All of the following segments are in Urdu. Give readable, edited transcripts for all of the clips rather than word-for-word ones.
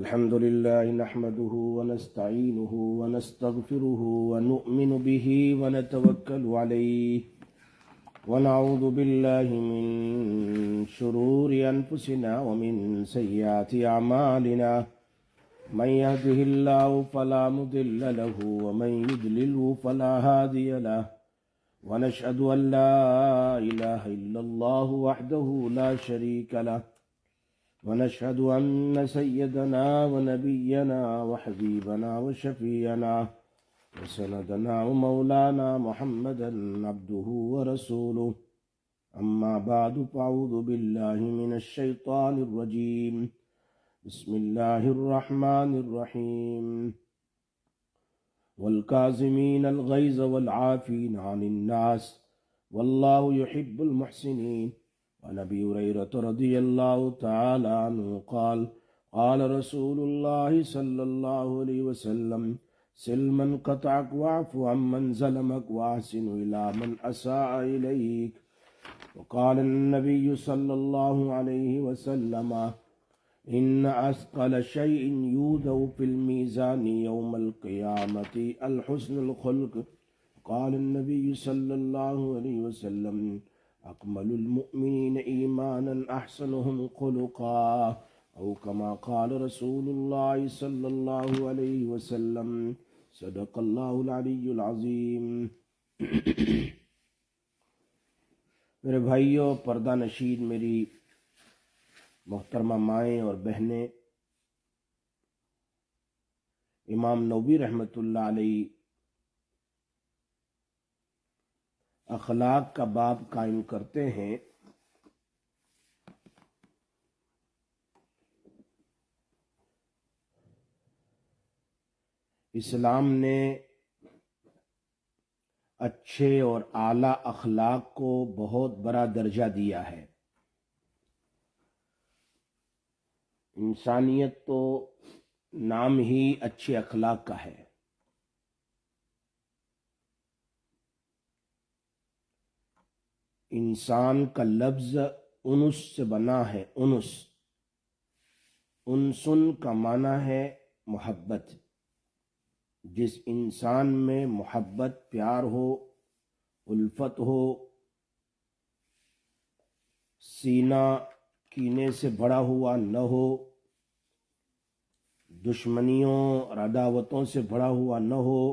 الحمد لله نحمده ونستعينه ونستغفره ونؤمن به ونتوكل عليه ونعوذ بالله من شرور أنفسنا ومن سيئات أعمالنا من يهده الله فلا مضل له ومن يضلله فلا هادي له ونشهد أن لا إله إلا الله وحده لا شريك له ونشهد أن سيدنا ونبينا وحبيبنا وشفيعنا وسندنا ومولانا محمدا عبده ورسوله أما بعد فأعوذ بالله من الشيطان الرجيم بسم الله الرحمن الرحيم والكاظمين الغيظ والعافين عن الناس والله يحب المحسنين. وعن أبي هريرة رضي الله تعالى عنه قال قال رسول الله صلى الله عليه وسلم سل من قطعك واعف عمن ظلمك وأحسن إلى من أساء إليك. وقال النبي صلى الله عليه وسلم إن أثقل شيء يوضع في الميزان يوم القيامة الحسن الخلق. قال النبي صلى الله عليه وسلم أكمل المؤمنين إيمانا أحسنهم خلقا أو كما قال رسول الله صلى الله عليه وسلم صدق الله العلي العظيم. میرے بھائیوں، پردہ نشین میری محترمہ مائیں اور بہنیں، امام نووی رحمۃ اللہ علیہ اخلاق کا باب قائم کرتے ہیں. اسلام نے اچھے اور اعلیٰ اخلاق کو بہت بڑا درجہ دیا ہے. انسانیت تو نام ہی اچھے اخلاق کا ہے. انسان کا لفظ انس سے بنا ہے. انسن کا معنی ہے محبت. جس انسان میں محبت، پیار ہو، الفت ہو، سینہ کینے سے بڑا ہوا نہ ہو، دشمنیوں اور عداوتوں سے بڑا ہوا نہ ہو،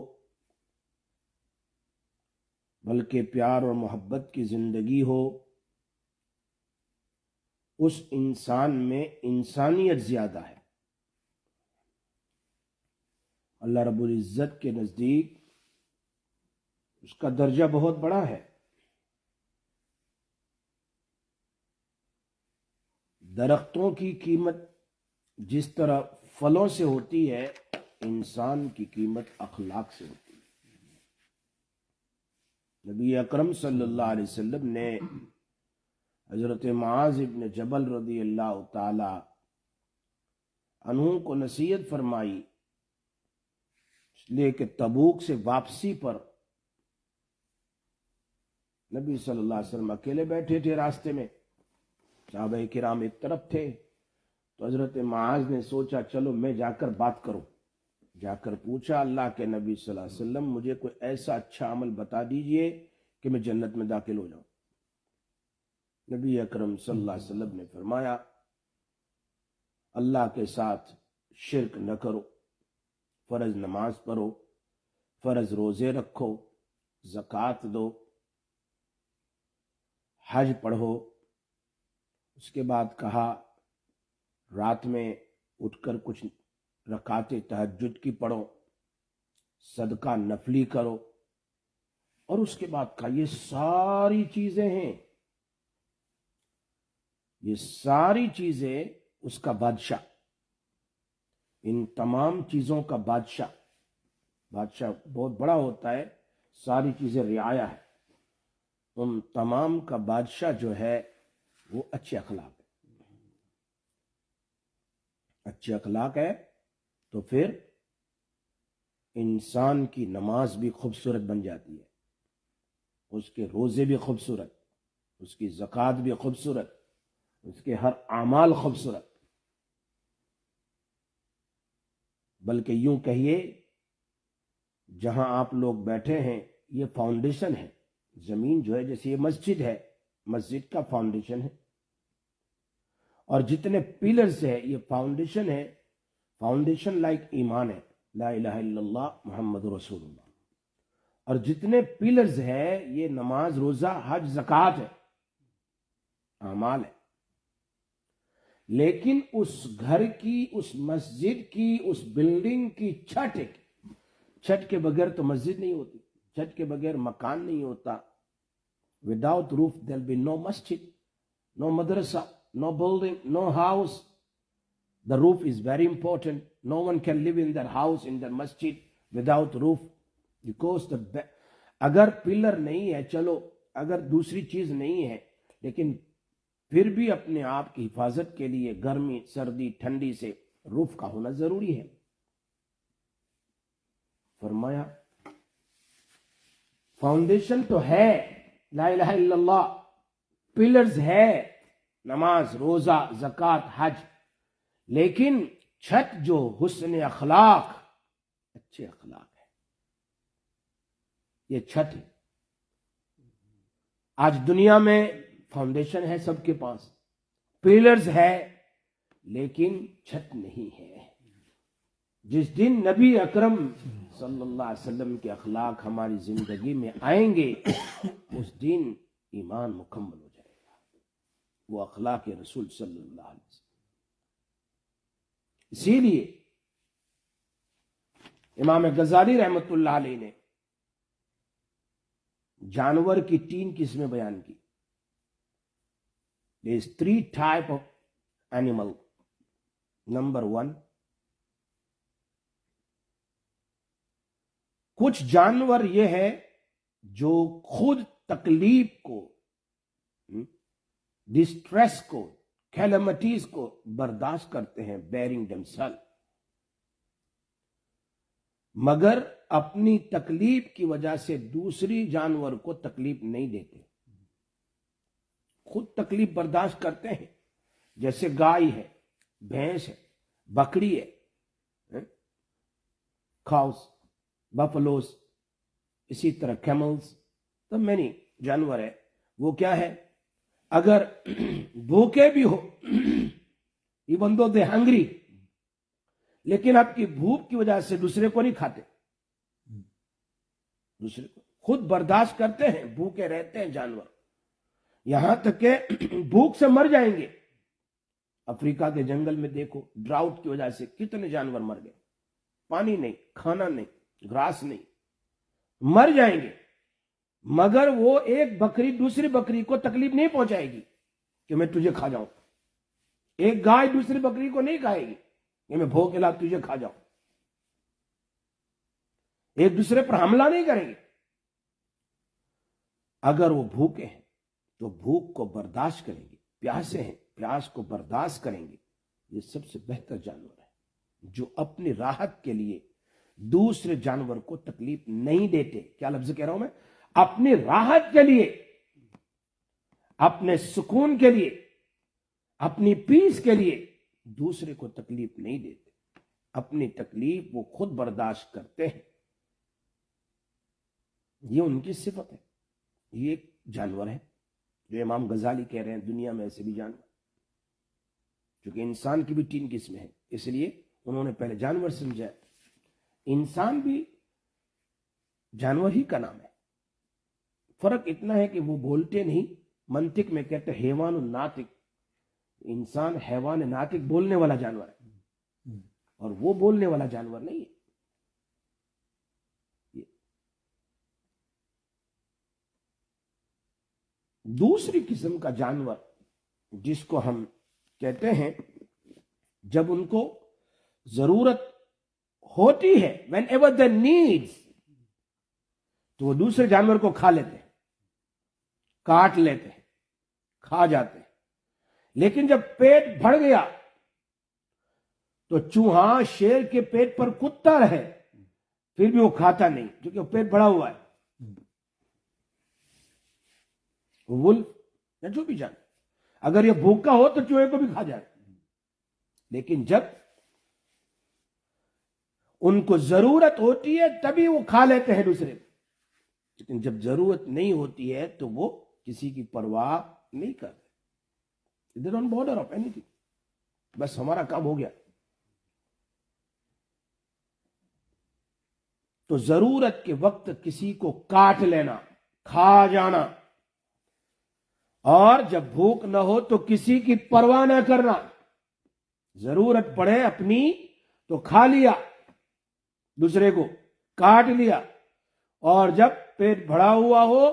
بلکہ پیار اور محبت کی زندگی ہو، اس انسان میں انسانیت زیادہ ہے. اللہ رب العزت کے نزدیک اس کا درجہ بہت بڑا ہے. درختوں کی قیمت جس طرح پھلوں سے ہوتی ہے، انسان کی قیمت اخلاق سے ہوتی ہے. نبی اکرم صلی اللہ علیہ وسلم نے حضرت معاذ ابن جبل رضی اللہ تعالی عنہ کو نصیحت فرمائی، اس لیے کہ تبوک سے واپسی پر نبی صلی اللہ علیہ وسلم اکیلے بیٹھے تھے راستے میں، صحابہ کرام ایک طرف تھے. تو حضرت معاذ نے سوچا چلو میں جا کر بات کروں. جا کر پوچھا اللہ کے نبی صلی اللہ علیہ وسلم مجھے کوئی ایسا اچھا عمل بتا دیجئے کہ میں جنت میں داخل ہو جاؤں. نبی اکرم صلی اللہ علیہ وسلم نے فرمایا اللہ کے ساتھ شرک نہ کرو، فرض نماز پڑھو، فرض روزے رکھو، زکوٰۃ دو، حج پڑھو. اس کے بعد کہا رات میں اٹھ کر کچھ رکعت تہجد کی پڑھو، صدقہ نفلی کرو. اور اس کے بعد کہا یہ ساری چیزیں ہیں، یہ ساری چیزیں اس کا بادشاہ، ان تمام چیزوں کا بادشاہ بہت بڑا ہوتا ہے، ساری چیزیں رعایا ہے. ان تمام کا بادشاہ جو ہے وہ اچھے اخلاق ہے. اچھے اخلاق ہے تو پھر انسان کی نماز بھی خوبصورت بن جاتی ہے، اس کے روزے بھی خوبصورت، اس کی زکوٰۃ بھی خوبصورت، اس کے ہر اعمال خوبصورت. بلکہ یوں کہیے جہاں آپ لوگ بیٹھے ہیں یہ فاؤنڈیشن ہے. زمین جو ہے جیسے یہ مسجد ہے، مسجد کا فاؤنڈیشن ہے، اور جتنے پیلرز ہے یہ فاؤنڈیشن ہے. فاؤنڈیشن لائک ایمان ہے، لا الہ الا اللہ محمد رسول اللہ. اور جتنے پیلرز ہے یہ نماز، روزہ، حج، زکوٰۃ ہے، اعمال ہے. لیکن اس گھر کی، اس مسجد کی، اس بلڈنگ کی چھت کے بغیر تو مسجد نہیں ہوتی، چھت کے بغیر مکان نہیں ہوتا. Without roof there will be no masjid, no madrasa, no building, no house. The roof is very important. No one can live in their house, in their masjid without roof. Because اگر پلر نہیں ہے، چلو اگر دوسری چیز نہیں ہے، لیکن پھر بھی اپنے آپ کی حفاظت کے لیے گرمی، سردی، ٹھنڈی سے روف کا ہونا ضروری ہے. فرمایا فاؤنڈیشن تو ہے لا الہ الا اللہ، پلرز ہے نماز، روزہ، زکوٰۃ، حج، لیکن چھت جو حسن اخلاق، اچھے اخلاق ہے، یہ چھت ہے. آج دنیا میں فاؤنڈیشن ہے سب کے پاس، پلرز ہے، لیکن چھت نہیں ہے. جس دن نبی اکرم صلی اللہ علیہ وسلم کے اخلاق ہماری زندگی میں آئیں گے اس دن ایمان مکمل ہو جائے گا. وہ اخلاق رسول صلی اللہ علیہ وسلم. اسی لیے امام غزالی رحمت اللہ علیہ نے جانور کی 3 قسمیں بیان کی. There is 3 type of animal. Number 1, کچھ جانور یہ ہے جو خود تکلیف کو، ڈسٹریس کو، کیلمٹیز کو برداشت کرتے ہیں، بیرنگ themselves، مگر اپنی تکلیف کی وجہ سے دوسری جانور کو تکلیف نہیں دیتے، خود تکلیف برداشت کرتے ہیں. جیسے گائے ہے، بھینس ہے، بکری ہے، کاؤز، بفلوز، اسی طرح کیملز، تو مینی جانور ہے. وہ کیا ہے، اگر بھوکے بھی ہو، ایون دو دے ہنگری، لیکن آپ کی بھوک کی وجہ سے دوسرے کو نہیں کھاتے، دوسرے کو خود برداشت کرتے ہیں، بھوکے رہتے ہیں جانور، یہاں تک کہ بھوک سے مر جائیں گے. افریقہ کے جنگل میں دیکھو، ڈراؤٹ کی وجہ سے کتنے جانور مر گئے، پانی نہیں، کھانا نہیں، گھاس نہیں، مر جائیں گے. مگر وہ ایک بکری دوسری بکری کو تکلیف نہیں پہنچائے گی کہ میں تجھے کھا جاؤں. ایک گائے دوسری بکری کو نہیں کھائے گی کہ میں بھوک لا تجھے کھا جاؤں. ایک دوسرے پر حملہ نہیں کریں گے. اگر وہ بھوکے ہیں تو بھوک کو برداشت کریں گے، پیاسے ہیں پیاس کو برداشت کریں گے. یہ سب سے بہتر جانور ہے جو اپنی راحت کے لیے دوسرے جانور کو تکلیف نہیں دیتے. کیا لفظ کہہ رہا ہوں میں، اپنی راحت کے لیے، اپنے سکون کے لیے، اپنی پیس کے لیے دوسرے کو تکلیف نہیں دیتے. اپنی تکلیف وہ خود برداشت کرتے ہیں. یہ ان کی صفت ہے. یہ ایک جانور ہے جو امام غزالی کہہ رہے ہیں دنیا میں ایسے بھی جانور، چونکہ انسان کی بھی 3 قسمیں ہیں، اس لیے انہوں نے پہلے جانور سمجھا. انسان بھی جانور ہی کا نام ہے. فرق اتنا ہے کہ وہ بولتے نہیں، منطق میں کہتے حیوان الناطق. انسان حیوان ناطق، بولنے والا جانور ہے، اور وہ بولنے والا جانور نہیں ہے. دوسری قسم کا جانور جس کو ہم کہتے ہیں جب ان کو ضرورت ہوتی ہے، وین ایور دا نیڈس، تو وہ دوسرے جانور کو کھا لیتے ہیں، کاٹ لیتے ہیں، کھا جاتے ہیں. لیکن جب پیٹ بھر گیا تو چوہا شیر کے پیٹ پر کودتا رہے پھر بھی وہ کھاتا نہیں، کیونکہ وہ پیٹ بھرا ہوا ہے. ولف یا جو بھی جانور اگر یہ بھوکا ہو تو چوہے کو بھی کھا جائے. لیکن جب ان کو ضرورت ہوتی ہے تبھی وہ کھا لیتے ہیں دوسرے کو، لیکن جب ضرورت نہیں ہوتی ہے تو وہ کسی کی پرواہ نہیں کرتے. They don't bother of anything. بس ہمارا کام ہو گیا. تو ضرورت کے وقت کسی کو کاٹ لینا، کھا جانا، اور جب بھوک نہ ہو تو کسی کی پرواہ نہ کرنا. ضرورت پڑے اپنی تو کھا لیا، دوسرے کو کاٹ لیا، اور جب پیٹ بھرا ہوا ہو،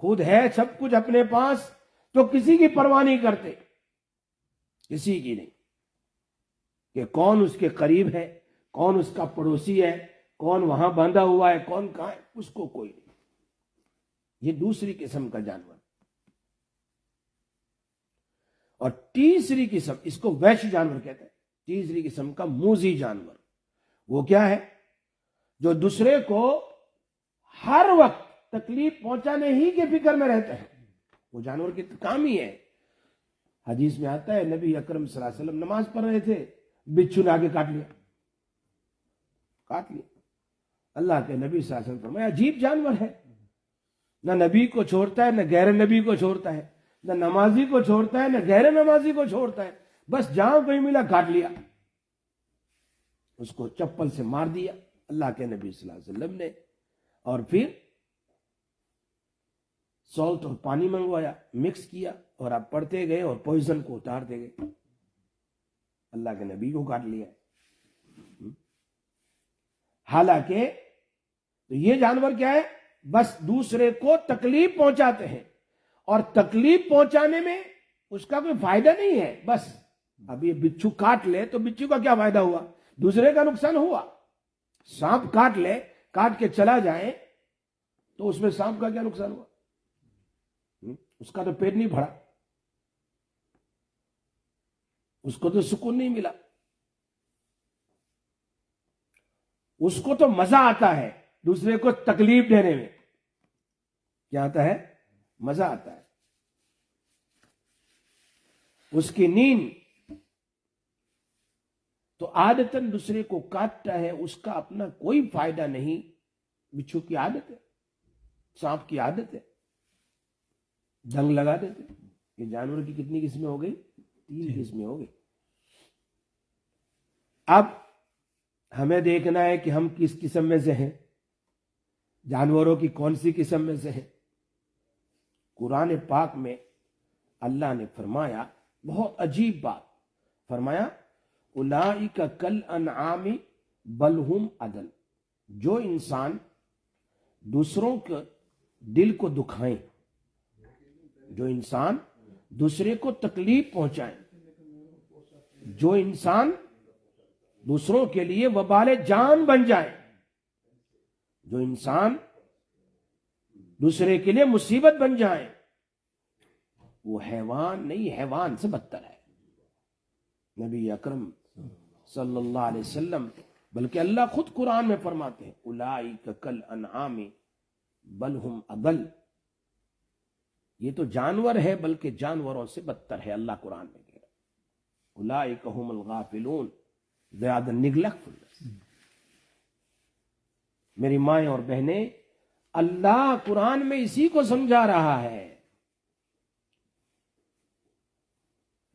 خود ہے سب کچھ اپنے پاس، تو کسی کی پرواہ نہیں کرتے، کسی کی نہیں، کہ کون اس کے قریب ہے، کون اس کا پڑوسی ہے، کون وہاں باندھا ہوا ہے، کون کہاں ہے، اس کو کوئی نہیں. یہ دوسری قسم کا جانور. اور تیسری قسم، اس کو ویش جانور کہتے ہیں، تیسری قسم کا موذی جانور. وہ کیا ہے؟ جو دوسرے کو ہر وقت تکلیف پہنچانے ہی کے فکر میں رہتے ہیں. وہ جانور کی کام ہی ہے. حدیث میں آتا ہے نبی اکرم صلی اللہ علیہ وسلم نماز پڑھ رہے تھے، بچھو نے آگے کاٹ لیا. اللہ کے نبی صلی اللہ علیہ وسلم فرمایا عجیب جانور ہے، نہ نبی کو چھوڑتا ہے، نہ غیر نبی کو چھوڑتا ہے، نہ نمازی کو چھوڑتا ہے، نہ غیر نمازی کو چھوڑتا ہے، بس جہاں کوئی ملا کاٹ لیا. اس کو چپل سے مار دیا اللہ کے نبی صلی اللہ علیہ وسلم نے، اور پھر سالٹ اور پانی منگوایا، مکس کیا، اور آپ پڑھتے گئے اور پوائزن کو اتارتے گئے. اللہ کے نبی کو کاٹ لیا. حالانکہ تو یہ جانور کیا ہے؟ بس دوسرے کو تکلیف پہنچاتے ہیں، اور تکلیف پہنچانے میں اس کا کوئی فائدہ نہیں ہے. بس اب یہ بچھو کاٹ لے تو بچھو کا کیا فائدہ ہوا؟ دوسرے کا نقصان ہوا. سانپ کاٹ لے، کاٹ کے چلا جائے تو اس میں سانپ کا کیا نقصان ہوا؟ اس کا تو پیٹ نہیں بھرا، اس کو تو سکون نہیں ملا. اس کو تو مزہ آتا ہے دوسرے کو تکلیف دینے میں. کیا آتا ہے؟ مزہ آتا ہے. اس کی نیند تو عادتاً دوسرے کو کاٹتا ہے، اس کا اپنا کوئی فائدہ نہیں. بچھو کی عادت ہے، سانپ کی عادت ہے، ڈنگ لگا دیتے. یہ جانور کی کتنی قسمیں ہو گئی؟ 3 قسمیں ہو گئی. اب ہمیں دیکھنا ہے کہ ہم کس قسم میں سے ہیں، جانوروں کی کون سی قسم میں سے ہیں. قرآن پاک میں اللہ نے فرمایا بہت عجیب بات، فرمایا اولئک کالانعام بل ہم اضل. جو انسان دوسروں کے دل کو دکھائیں، جو انسان دوسرے کو تکلیف پہنچائیں، جو انسان دوسروں کے لیے وبال جان بن جائے، جو انسان دوسرے کے لیے مصیبت بن جائے، وہ حیوان نہیں، حیوان سے بدتر ہے. نبی اکرم صلی اللہ علیہ وسلم بلکہ اللہ خود قرآن میں فرماتے ہیں اولئک کالانعام بل ہم اضل. یہ تو جانور ہے بلکہ جانوروں سے بدتر ہے. اللہ قرآن میں کہہ رہا ہے اولئک هم الغافلون، they are the neglectful. میری مائیں اور بہنیں، اللہ قرآن میں اسی کو سمجھا رہا ہے.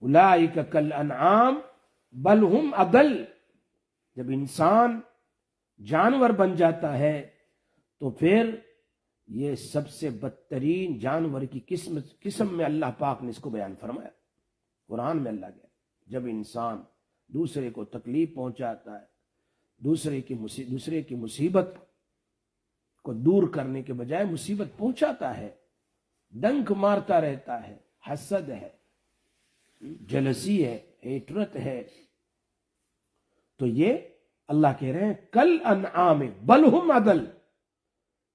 اولئک کالانعام بل ہم اضل. جب انسان جانور بن جاتا ہے تو پھر یہ سب سے بدترین جانور کی قسم میں اللہ پاک نے اس کو بیان فرمایا. قرآن میں اللہ کہہ جب انسان دوسرے کو تکلیف پہنچاتا ہے، دوسرے کی مصیبت کو دور کرنے کے بجائے مصیبت پہنچاتا ہے، ڈنک مارتا رہتا ہے، حسد ہے، جلسی ہے، ہیٹرت ہے، تو یہ اللہ کہہ رہے ہیں کل انعام بل ہم اضل.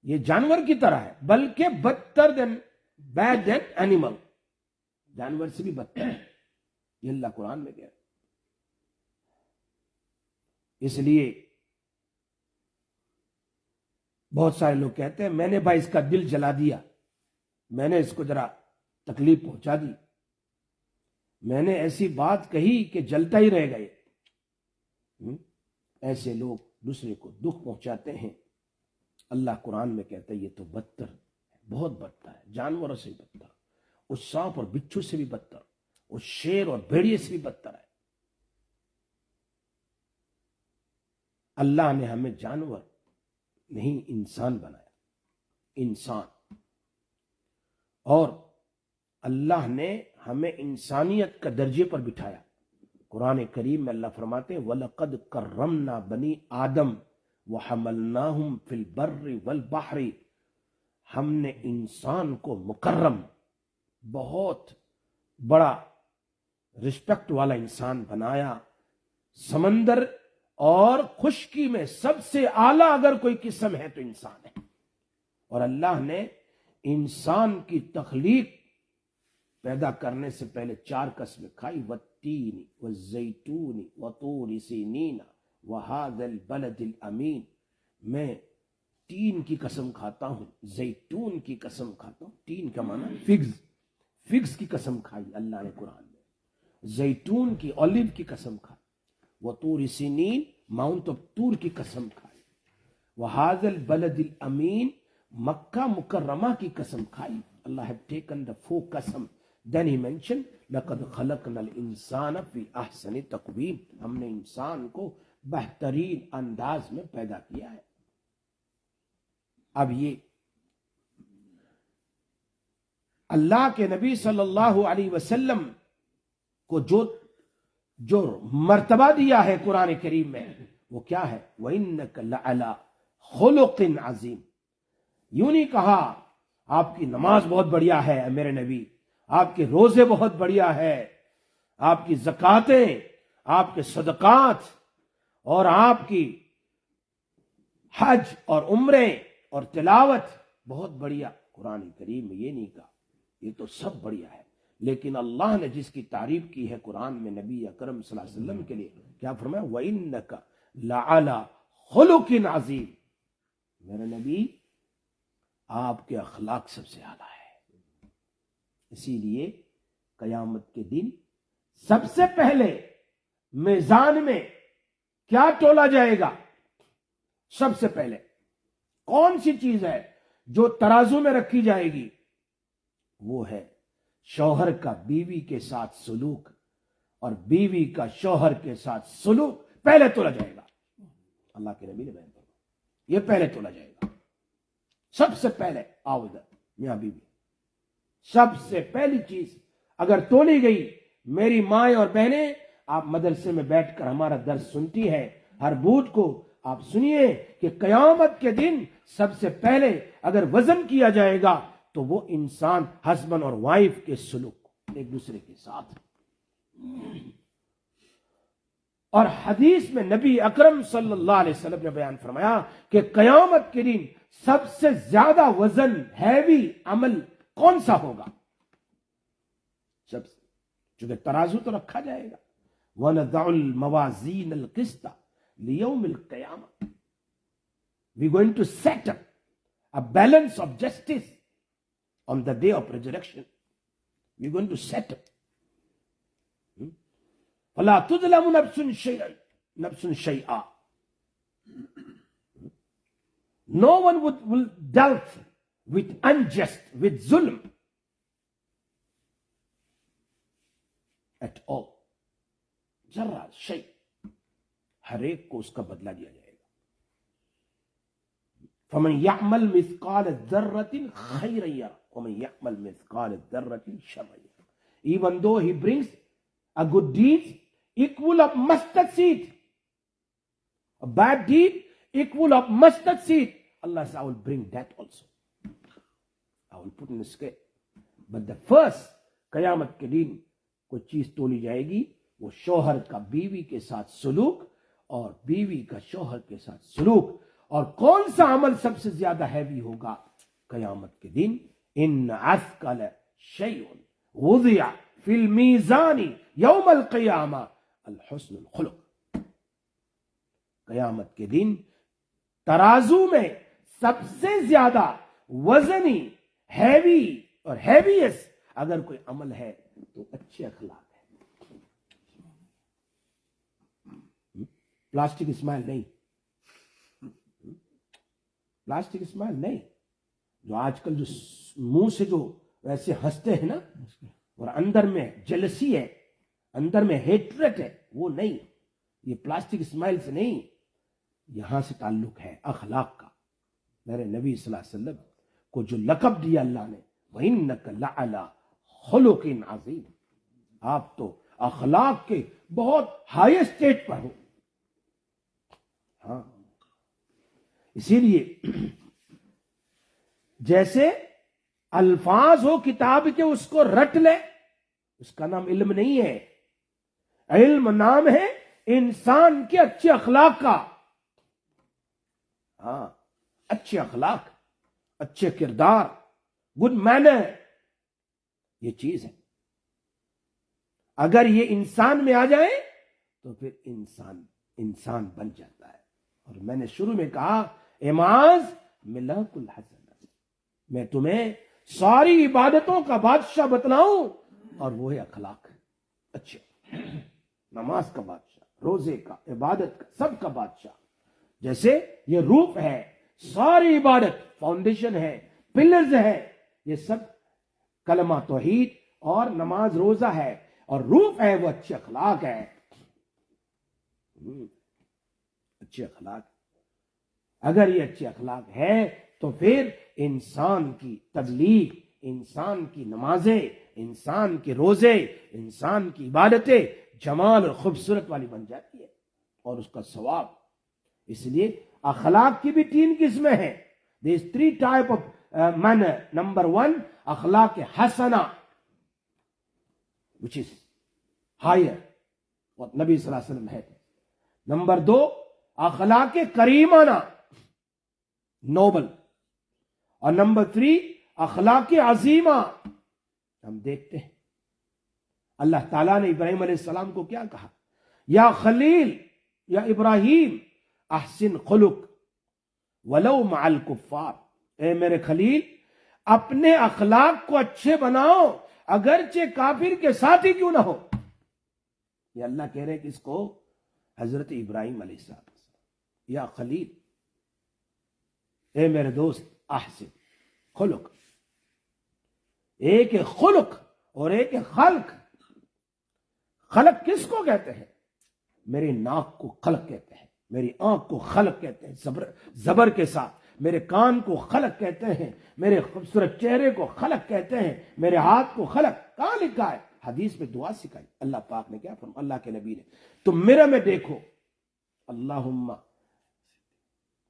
یہ جانور کی طرح ہے بلکہ بدتر بیڈ دین اینیمل، جانور سے بھی بدتر ہے. یہ اللہ قرآن میں کہہ رہے. اس لیے بہت سارے لوگ کہتے ہیں میں نے بھائی اس کا دل جلا دیا، میں نے اس کو ذرا تکلیف پہنچا دی، میں نے ایسی بات کہی کہ جلتا ہی رہ گئے. ایسے لوگ دوسرے کو دکھ پہنچاتے ہیں، اللہ قرآن میں کہتا ہے یہ تو بدتر ہے، بہت بدتر ہے، جانوروں سے بھی بدتر، اس سانپ اور بچھو سے بھی بدتر، اس شیر اور بھیڑیے سے بھی بدتر ہے۔ اللہ نے ہمیں جانور نہیں انسان بنایا، انسان، اور اللہ نے ہمیں انسانیت کا درجے پر بٹھایا۔ قرآن کریم میں اللہ فرماتے ہیں وَلَقَدْ كَرَّمْنَا بَنِي آدم وَحَمَلْنَاهُمْ فِي الْبَرِّ وَالْبَحْرِ، ہم نے انسان کو مکرم، بہت بڑا رسپیکٹ والا انسان بنایا، سمندر اور خشکی میں سب سے اعلیٰ اگر کوئی قسم ہے تو انسان ہے۔ اور اللہ نے انسان کی تخلیق پیدا کرنے سے پہلے 4 قسمیں کھائی، والتین والزیتون وطور سینین وہذا البلد الامین، میں تین کی قسم کھاتا ہوں، زیتون کی قسم کھاتا ہوں، تین کا معنی فگز کی قسم کھائی اللہ نے قرآن میں، زیتون کی، اولیو کی قسم کھائی، وطور سینین، ماؤنٹ آف طور کی قسم کھائی، وہذا البلد الامین، مکہ مکرمہ کی قسم کھائی۔ اللہ had taken the 4 قسم، then he mentioned لَقَدْ خَلَقْنَا الْإِنسَانَ فِي أَحْسَنِ تَقْوِيمٍ، ہم نے انسان کو بہترین انداز میں پیدا کیا ہے۔ اب یہ اللہ کے نبی صلی اللہ علیہ وسلم کو جو مرتبہ دیا ہے قرآن کریم میں، وہ کیا ہے؟ وَإِنَّكَ لَعَلَىٰ خُلُقٍ عَظِيمٍ، یوں نہیں کہا آپ کی نماز بہت بڑھیا ہے میرے نبی، آپ کے روزے بہت بڑھیا ہے، آپ کی زکاتیں، آپ کے صدقات اور آپ کی حج اور عمرے اور تلاوت بہت بڑھیا۔ قرآن کریم میں یہ نہیں کہا، یہ تو سب بڑھیا ہے، لیکن اللہ نے جس کی تعریف کی ہے قرآن میں نبی اکرم صلی اللہ علیہ وسلم کے لیے، کیا فرمایا؟ وَإِنَّكَ لَعَلَىٰ خُلُقٍ عَظِيمٍ، میرے نبی آپ کے اخلاق سب سے اعلیٰ ہے۔ اسی لیے قیامت کے دن سب سے پہلے میزان میں کیا تولا جائے گا؟ سب سے پہلے کون سی چیز ہے جو ترازو میں رکھی جائے گی؟ وہ ہے شوہر کا بیوی کے ساتھ سلوک، اور بیوی کا شوہر کے ساتھ سلوک پہلے تولا جائے گا۔ اللہ کے نبی نے بیان فرمایا یہ پہلے تولا جائے گا، سب سے پہلے۔ آؤ ادھر میاں بیوی، سب سے پہلی چیز اگر تولی گئی، میری مائیں اور بہنیں، آپ مدرسے میں بیٹھ کر ہمارا درس سنتی ہے ہر بدھ کو، آپ سنیے کہ قیامت کے دن سب سے پہلے اگر وزن کیا جائے گا تو وہ انسان ہسبینڈ اور وائف کے سلوک ایک دوسرے کے ساتھ۔ اور حدیث میں نبی اکرم صلی اللہ علیہ وسلم نے بیان فرمایا کہ قیامت کے دن سب سے زیادہ وزن ہیوی عمل کون سا ہوگا؟ سب سے، چونکہ ترازو تو رکھا جائے گا، وَنَضَعُ الْمَوَازِينَ الْقِسْطَ لِيَوْمِ الْقِيَامَةِ، we're going to set up a balance of justice on the day of resurrection. We're going to set up. فَلَا تُظْلَمُ نَفْسٌ شَيْئًا. No one will dealt with unjust, with zulm at all. ذرا شيء، ہر ایک کو اس کا بدلہ دیا جائے گا۔ فَمَنْ يَعْمَلْ مِثْقَالَ ذَرَّةٍ خَيْرًا يَرَهُ وَمَنْ يَعْمَلْ مِثْقَالَ ذَرَّةٍ شَرًّا يَرَهُ. Even though he brings a good deed equal of mustard seed, a bad deed equal of mustard seed, Allah says, I will bring that also. I will put in the scale. But the first, قیامت کے دن کوئی چیز تولی جائے گی، وہ شوہر کا بیوی کے ساتھ سلوک اور بیوی کا شوہر کے ساتھ سلوک۔ اور کون سا عمل سب سے زیادہ ہیوی ہوگا قیامت کے دن؟ ان اثقل شیء وضع فی المیزان یوم القیامہ الحسن الخلق۔ قیامت کے دن ترازو میں سب سے زیادہ وزنی، ہیوی اور ہیویس اگر کوئی عمل ہے تو اچھے اخلاق ہے۔ پلاسٹک اسمائل نہیں، پلاسٹک اسمائل نہیں، جو آج کل جو منہ سے جو ویسے ہنستے ہیں نا اور اندر میں جلسی ہے، اندر میں ہیٹریٹ ہے، وہ نہیں، یہ پلاسٹک اسمائل سے نہیں، یہاں سے تعلق ہے اخلاق کا۔ میرے نبی صلی اللہ علیہ وسلم کو جو لقب دیا اللہ نے، وَإِنَّكَ لَعَلَىٰ خُلُقٍ عَظِيمٍ، آپ تو اخلاق کے بہت ہائی اسٹیج پر ہو۔ ہاں، اسی لیے جیسے الفاظ ہو کتاب کے، اس کو رٹ لے، اس کا نام علم نہیں ہے۔ علم نام ہے انسان کے اچھے اخلاق کا۔ ہاں، اچھے اخلاق، اچھے کردار، گڈ مینر، یہ چیز ہے۔ اگر یہ انسان میں آ جائے تو پھر انسان بن جاتا ہے۔ اور میں نے شروع میں کہا اعماز ملاک الحسن، میں تمہیں ساری عبادتوں کا بادشاہ بتلاؤں، اور وہ ہے اخلاق اچھے، نماز کا بادشاہ، روزے کا، عبادت کا، سب کا بادشاہ۔ جیسے یہ روح ہے، ساری عبادت فاؤنڈیشن ہے، پلرز ہے، یہ سب کلمہ توحید اور نماز روزہ ہے، اور روح ہے وہ اچھے اخلاق ہے۔ اچھے اخلاق، اگر یہ اچھے اخلاق ہے تو پھر انسان کی تبلیغ، انسان کی نمازیں، انسان کے روزے، انسان کی عبادتیں جمال اور خوبصورت والی بن جاتی ہے، اور اس کا ثواب۔ اس لیے اخلاق کی بھی 3 قسمیں ہیں۔ There is 3 type of manner. Number 1 اخلاق حسنہ، which is higher، what نبی صلی اللہ علیہ وسلم ہے۔ نمبر 2 اخلاق کریمانہ، نوبل، اور نمبر 3 اخلاق عظیمہ۔ ہم دیکھتے ہیں اللہ تعالیٰ نے ابراہیم علیہ السلام کو کیا کہا، یا خلیل، یا ابراہیم احسن خلق ولو مع الکفار، اے میرے خلیل اپنے اخلاق کو اچھے بناؤ اگرچہ کافر کے ساتھ ہی کیوں نہ ہو۔ یہ اللہ کہہ رہے ہیں کہ اس کو حضرت ابراہیم علیہ السلام، یا خلیل، اے میرے دوست احسن خلق، ایک ہے خلق اور ایک ہے خلق۔ خلق کس کو کہتے ہیں؟ میری ناک کو خلق کہتے ہیں، میری آنکھ کو خلق کہتے ہیں زبر کے ساتھ، میرے کان کو خلق کہتے ہیں، میرے خوبصورت چہرے کو خلق کہتے ہیں، میرے ہاتھ کو خلق۔ کہاں لکھا ہے؟ حدیث میں دعا سکھائی اللہ پاک نے، کیا فرمایا اللہ کے نبی نے، تم میرے میں دیکھو، اللہم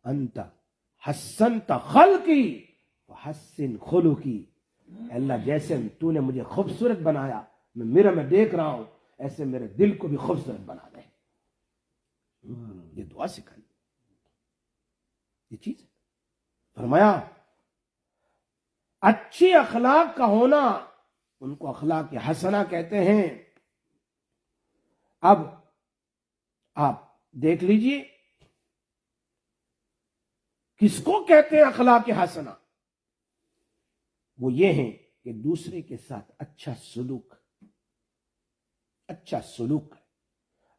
انت حسنت خلقی وحسن خلقی، اللہ جیسے تو نے مجھے خوبصورت بنایا، میں میرے میں دیکھ رہا ہوں، ایسے میرے دل کو بھی خوبصورت بنا دے۔ یہ دعا سکھائی، یہ چیز ہے۔ فرمایا اچھی اخلاق کا ہونا، ان کو اخلاق حسنہ کہتے ہیں۔ اب آپ دیکھ لیجئے کس کو کہتے ہیں اخلاق حسنہ؟ وہ یہ ہیں کہ دوسرے کے ساتھ اچھا سلوک، اچھا سلوک۔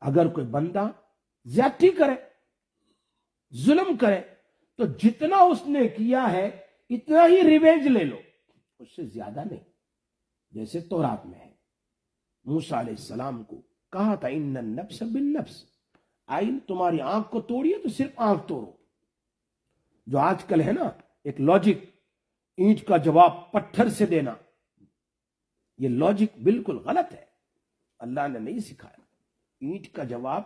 اگر کوئی بندہ زیادتی کرے، ظلم کرے، تو جتنا اس نے کیا ہے اتنا ہی ریونج لے لو، اس سے زیادہ نہیں۔ جیسے تورات میں ہے، موسیٰ علیہ السلام کو کہا تھا ان النفس بالنفس، آئین تمہاری آنکھ کو توڑیے تو صرف آنکھ توڑو۔ جو آج کل ہے نا ایک لاجک، اینٹ کا جواب پتھر سے دینا، یہ لاجک بالکل غلط ہے، اللہ نے نہیں سکھایا۔ اینٹ کا جواب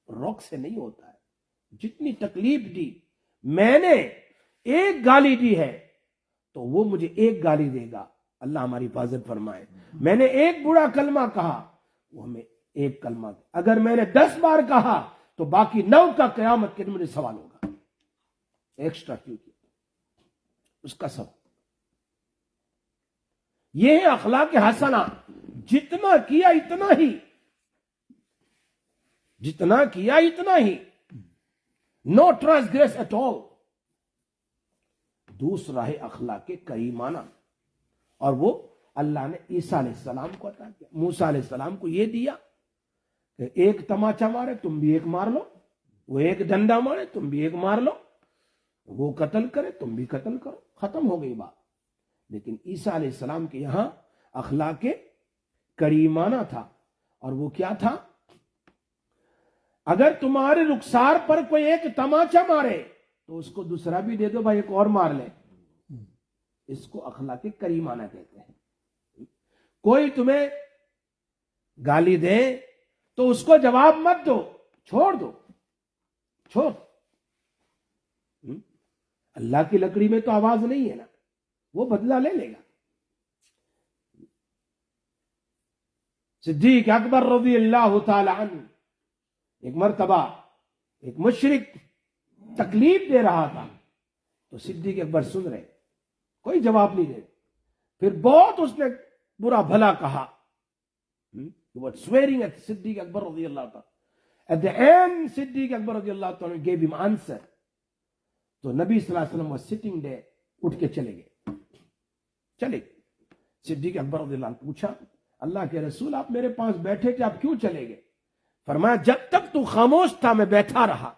روک سے نہیں ہوتا ہے۔ جتنی تکلیف دی، میں نے ایک گالی دی ہے تو وہ مجھے ایک گالی دے گا، اللہ ہماری حفاظت فرمائے۔ میں نے ایک برا کلمہ کہا، وہ ہمیں ایک کلمہ، اگر میں نے 10 بار کہا تو باقی 9 کا قیامت کے دن مجھے سوال ہوگا، ایکسٹرا کیوں کیا، اس کا سب۔ یہ ہے اخلاق حسنہ، جتنا کیا اتنا ہی، جتنا کیا اتنا ہی، نو ٹرانسگریس ایٹ آل۔ دوسرا ہے اخلاق کریمانہ، اور وہ اللہ نے عیسیٰ علیہ السلام کو عطا کیا۔ موسیٰ علیہ السلام کو یہ دیا کہ ایک تماچا مارے تم بھی ایک مار لو، وہ ایک ڈنڈا مارے تم بھی ایک مار لو، وہ قتل کرے تم بھی قتل کرو، ختم ہو گئی بات۔ لیکن عیسیٰ علیہ السلام کے یہاں اخلاق کریمانہ تھا، اور وہ کیا تھا؟ اگر تمہارے رخسار پر کوئی ایک تماچا مارے تو اس کو دوسرا بھی دے دو، بھائی ایک اور مار لے۔ اس کو اخلاق کریمانہ کہتے ہیں۔ کوئی تمہیں گالی دے تو اس کو جواب مت دو، چھوڑ دو، چھوڑ۔ اللہ کی لکڑی میں تو آواز نہیں ہے نا، وہ بدلہ لے لے گا۔ صدیق اکبر رضی اللہ تعالی عنہ، ایک مرتبہ ایک مشرک تکلیف دے رہا تھا، تو صدیق اکبر سن رہے، کوئی جواب نہیں دے۔ پھر بہت اس نے برا بھلا کہا، He was swearing at Siddiq Akbar radiyallahu ta'ala. At the end, Siddiq Akbar radiyallahu ta'ala gave him answer. تو نبی صلی اللہ علیہ وسلم was sitting there، اٹھ کے چلے گئے۔ صدیق اکبر رضی اللہ عنہ پوچھا، اللہ کے رسول آپ میرے پاس بیٹھے تھے، آپ کیوں چلے گئے؟ فرمایا جب تک تو خاموش تھا میں بیٹھا رہا،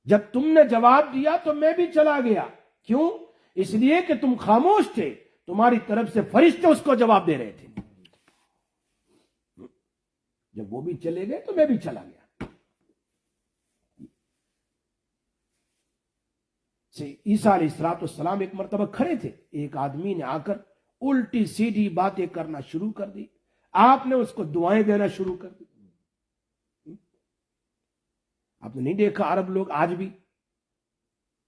جب تم نے جواب دیا تو میں بھی چلا گیا۔ کیوں؟ اس لیے کہ تم خاموش تھے، تمہاری طرف سے فرشتے اس کو جواب دے رہے تھے۔ جب وہ بھی چلے گئے تو میں بھی چلا گیا۔ عیسیٰ علیہ السلام ایک مرتبہ کھڑے تھے، ایک آدمی نے آ کر الٹی سیدھی باتیں کرنا شروع کر دی، آپ نے اس کو دعائیں دینا شروع کر دی۔ آپ نے نہیں دیکھا عرب لوگ آج بھی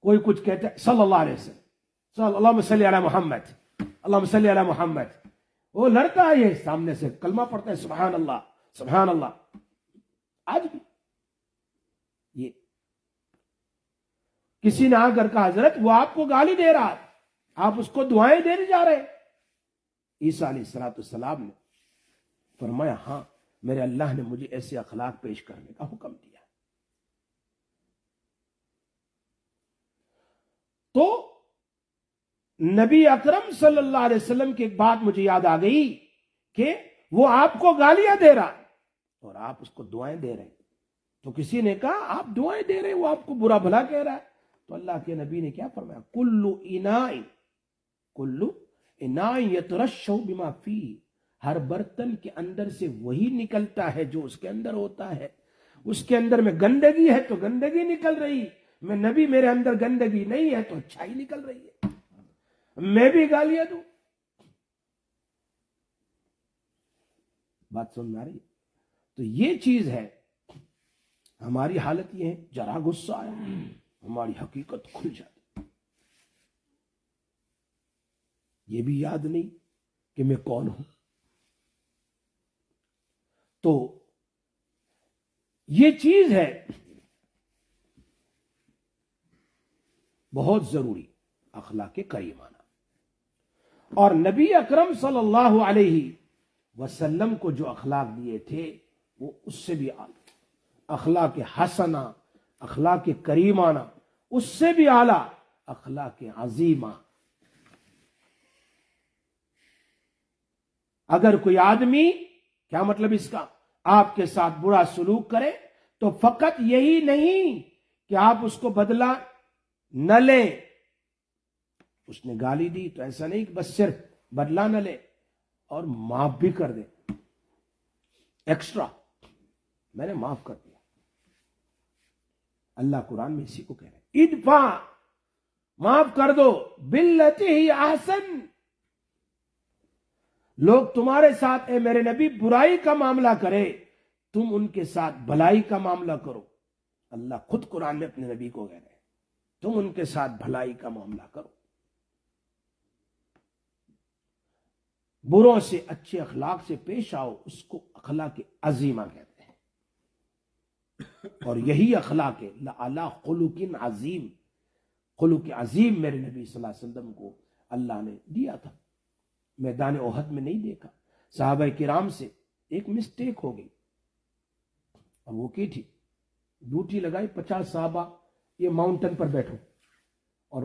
کوئی کچھ کہتا ہے صلی اللہ علیہ وسلم، اللہم صلی علی محمد، اللہم صلی علی محمد، وہ لڑتا ہے، یہ سامنے سے کلمہ پڑھتا ہے سبحان اللہ سبحان اللہ۔ آج بھی یہ کسی نے آ کر کہا حضرت وہ آپ کو گالی دے رہا ہے، آپ اس کو دعائیں دینے جا رہے ہیں۔ عیسیٰ علیہ السلام نے فرمایا ہاں، میرے اللہ نے مجھے ایسے اخلاق پیش کرنے کا حکم دیا۔ تو نبی اکرم صلی اللہ علیہ وسلم کی ایک بات مجھے یاد آ گئی کہ وہ آپ کو گالیاں دے رہا ہے اور آپ اس کو دعائیں دے رہے ہیں۔ تو کسی نے کہا آپ دعائیں دے رہے ہیں، وہ آپ کو برا بھلا کہہ رہا ہے۔ تو اللہ کے نبی نے کیا فرمایا؟ کلو اناء یترشح بما فیہ، ہر برتن کے اندر سے وہی نکلتا ہے جو اس کے اندر ہوتا ہے۔ اس کے اندر میں گندگی ہے تو گندگی نکل رہی، میں نبی میرے اندر گندگی نہیں ہے تو اچھائی نکل رہی ہے، میں بھی گالیاں دوں۔ بات سن میں آ رہی ہے؟ تو یہ چیز ہے، ہماری حالت یہ ہے، ذرا غصہ آیا ہماری حقیقت کھل جاتی، یہ بھی یاد نہیں کہ میں کون ہوں۔ تو یہ چیز ہے بہت ضروری، اخلاق کریمانہ۔ اور نبی اکرم صلی اللہ علیہ وسلم کو جو اخلاق دیے تھے وہ اس سے بھی اعلیٰ، اخلاق حسنہ، اخلاق کریمانہ، اس سے بھی اعلیٰ اخلاق عظیمہ۔ اگر کوئی آدمی، کیا مطلب اس کا، آپ کے ساتھ برا سلوک کرے تو فقط یہی نہیں کہ آپ اس کو بدلہ نہ لیں، اس نے گالی دی تو ایسا نہیں کہ بس صرف بدلہ نہ لے اور معاف بھی کر دے، ایکسٹرا میں نے معاف کر دیا۔ اللہ قرآن میں اسی کو کہہ رہے ہیں، ادفع، معاف کر دو، باللتی ہی احسن۔ لوگ تمہارے ساتھ اے میرے نبی برائی کا معاملہ کرے، تم ان کے ساتھ بھلائی کا معاملہ کرو۔ اللہ خود قرآن میں اپنے نبی کو کہہ رہے ہیں تم ان کے ساتھ بھلائی کا معاملہ کرو۔ بروں سے اچھے اخلاق سے پیش آؤ، اس کو اخلاق عظیمہ کہتے ہیں۔ اور یہی اخلاق لعلی خلق عظیم، خلق عظیم میرے نبی صلی اللہ علیہ وسلم کو اللہ نے دیا تھا۔ میدان احد میں نہیں دیکھا، صحابہ کرام سے ایک مسٹیک ہو گئی اور وہ کی تھی، ڈیوٹی لگائی 50 صحابہ، یہ ماؤنٹن پر بیٹھو، اور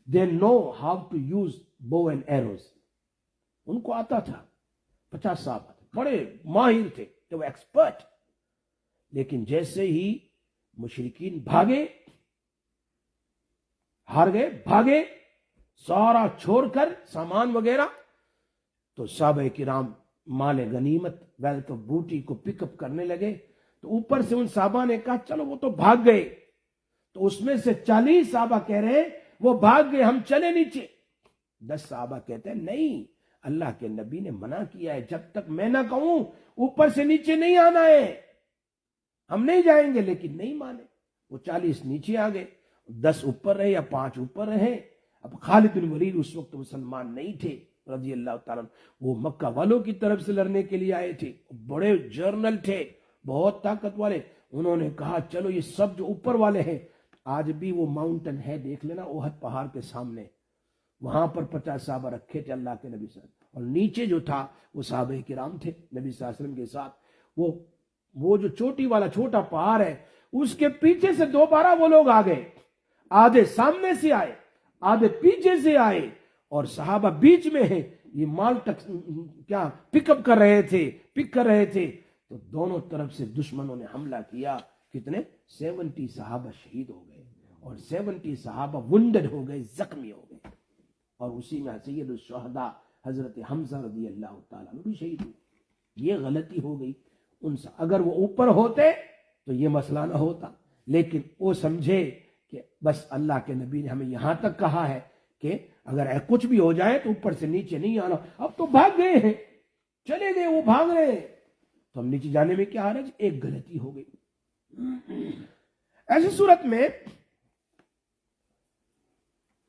they know how to use bow and arrows، ان کو آتا تھا، 50 صحابہ تھے، بڑے ماہر تھے، وہ ایکسپرٹ۔ لیکن جیسے ہی مشرکین بھاگے ہار گئے, بھاگے سارا چھوڑ کر سامان وغیرہ. تو صحابہ کرام مال غنیمت ویلتھ آف بوٹی کو پک اپ کرنے لگے. تو اوپر سے ان صحابہ نے کہا چلو وہ تو بھاگ گئے. تو اس میں سے 40 صحابہ کہہ رہے وہ بھاگ گئے, ہم چلے نیچے. 10 صحابہ کہتے ہیں نہیں, اللہ کے نبی نے منع کیا ہے, جب تک میں نہ کہوں اوپر سے نیچے نہیں آنا ہے, ہم نہیں جائیں گے. لیکن نہیں مانے. وہ 40 نیچے آ گئے, 10 اوپر رہے یا 5 اوپر رہے. اب خالد بن ولید اس وقت مسلمان نہیں تھے رضی اللہ تعالیٰ, وہ مکہ والوں کی طرف سے لڑنے کے لیے آئے تھے, بڑے جرنل تھے, بہت طاقت والے. انہوں نے کہا چلو یہ سب جو اوپر والے ہیں, آج بھی وہ ماؤنٹن ہے دیکھ لینا احد پہاڑ کے سامنے, وہاں پر 50 صحابہ رکھے تھے اللہ کے نبی صلی اللہ علیہ وسلم, اور نیچے جو تھا وہ صحابہ کرام تھے نبی صلی اللہ علیہ وسلم کے ساتھ. وہ جو چوٹی والا چھوٹا پہاڑ ہے اس کے پیچھے سے دوبارہ وہ لوگ آ گئے, آدھے سامنے سے آئے آدھے پیچھے سے آئے, اور صحابہ بیچ میں ہیں. یہ مال تک کیا پک اپ کر رہے تھے. تو دونوں طرف سے دشمنوں نے حملہ کیا. کتنے 70 صحابہ شہید ہو گئے اور 70 صحابہ وندڈ ہو گئے, زخمی ہو گئے. اور اسی میں سید الشہداء حضرت حمزہ رضی اللہ تعالیٰ بھی شہید ہوئے. یہ غلطی ہو گئی ان سے. اگر وہ اوپر ہوتے تو یہ مسئلہ نہ ہوتا, لیکن وہ سمجھے کہ بس اللہ کے نبی نے ہمیں یہاں تک کہا ہے کہ اگر کچھ بھی ہو جائے تو اوپر سے نیچے نہیں آنا. اب تو بھاگ گئے ہیں, چلے گئے, وہ بھاگ رہے ہیں, تو ہم نیچے جانے میں کیا حرج. ایک غلطی ہو گئی. ایسی صورت میں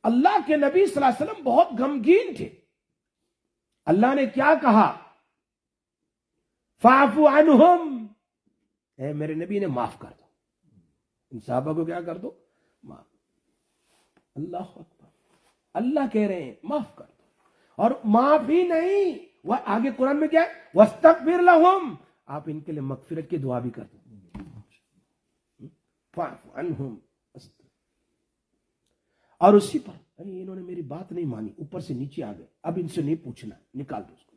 اللہ کے نبی صلی اللہ علیہ وسلم بہت غمگین تھے. اللہ نے کیا کہا, فاعفو عنہم, اے میرے نبی نے معاف کر دو ان صحابہ کو. کیا کر دو, معاف. اللہ اکبر, اللہ کہہ رہے ہیں معاف کر دو. اور معاف ہی نہیں, وہ آگے قرآن میں کیا ہے, واستغفر لہم, آپ ان کے لیے مغفرت کی دعا بھی کر دو. فاعفو عنہم. اور اسی پر انہوں نے میری بات نہیں مانی, اوپر سے نیچے آ گئے, اب ان سے نہیں پوچھنا, نکال دو اس کو.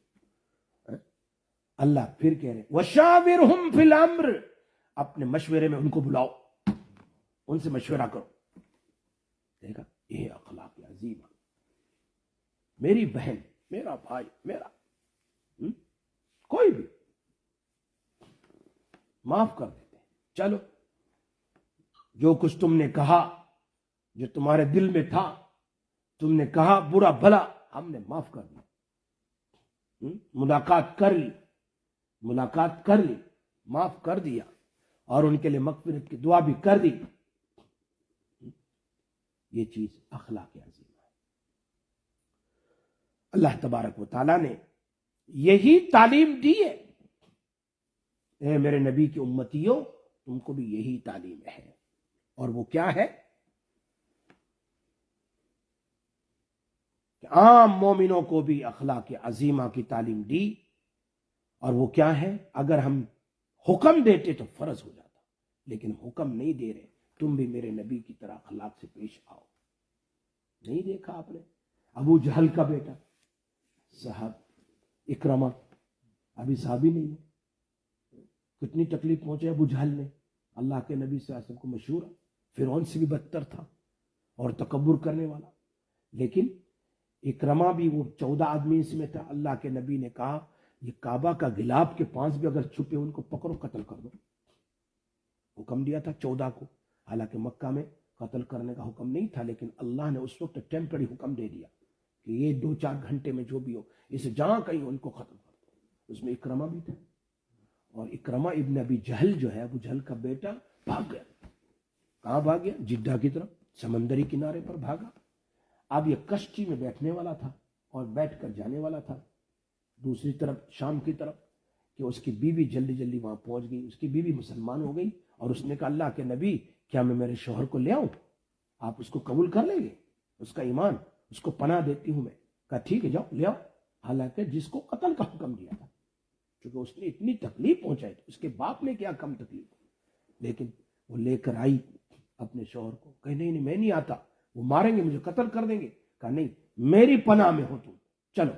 اللہ پھر کہہ رہے وشاورہم فی الامر, اپنے مشورے میں ان کو بلاؤ, ان سے مشورہ کرو. دیکھا, یہ اخلاق عظیم. میری بہن, میرا بھائی, میرا کوئی بھی معاف کر دیتے. چلو جو کچھ تم نے کہا, جو تمہارے دل میں تھا, تم نے کہا برا بھلا, ہم نے معاف کر دیا. ملاقات کر لی, معاف کر دیا, اور ان کے لیے مغفرت کی دعا بھی کر دی. یہ چیز اخلاق عظیم ہے. اللہ تبارک و تعالیٰ نے یہی تعلیم دی ہے. اے میرے نبی کی امتیوں, تم کو بھی یہی تعلیم ہے. اور وہ کیا ہے کہ عام مومنوں کو بھی اخلاق عظیمہ کی تعلیم دی. اور وہ کیا ہے, اگر ہم حکم دیتے تو فرض ہو جاتا, لیکن حکم نہیں دے رہے. تم بھی میرے نبی کی طرح اخلاق سے پیش آؤ. نہیں دیکھا آپ نے ابو جہل کا بیٹا صاحب اکرمہ, ابھی صحابی نہیں ہے, کتنی تکلیف پہنچے ابو جہل نے. اللہ کے نبی صلی اللہ علیہ وسلم کو مشہور ہے, فرعون سے بھی بدتر تھا اور تکبر کرنے والا. لیکن اکرمہ بھی وہ 14 آدمی اس میں تھا. اللہ کے نبی نے کہا یہ کعبہ کا گلاب کے پاس بھی اگر چھپے ان کو پکڑو, قتل کر دو. حکم دیا تھا 14 کو, حالانکہ مکہ میں قتل کرنے کا حکم نہیں تھا, لیکن اللہ نے اس وقت ٹیمپرری حکم دے دیا کہ یہ 2-4 گھنٹے میں جو بھی ہو, اسے جہاں کہیں ان کو ختم کر دو. اس میں اکرمہ بھی تھا. اور اکرمہ ابن ابی جہل جو ہے, ابو جہل کا بیٹا, بھاگ گیا. کہاں بھاگ گیا؟ جدہ کی طرف, سمندری کنارے پر بھاگا. اب یہ کشتی میں بیٹھنے والا تھا اور بیٹھ کر جانے والا تھا دوسری طرف, شام کی طرف, کہ اس کی بیوی جلدی جلدی وہاں پہنچ گئی. اس کی بیوی مسلمان ہو گئی اور اس نے کہا اللہ کے نبی کیا میں میرے شوہر کو لے آؤں, آپ اس کو قبول کر لیں گے, اس کا ایمان, اس کو پناہ دیتی ہوں میں. کہا ٹھیک ہے جاؤ لے آؤ. حالانکہ جس کو قتل کا حکم دیا تھا, کیونکہ اس نے اتنی تکلیف پہنچائی, اس کے باپ نے کیا کم تکلیف, لیکن وہ لے کر آئی اپنے شوہر کو. کہ نہیں میں نہیں آتا, وہ ماریں گے مجھے, قتل کر دیں گے. کہا نہیں میری پناہ میں ہو تم, چلو.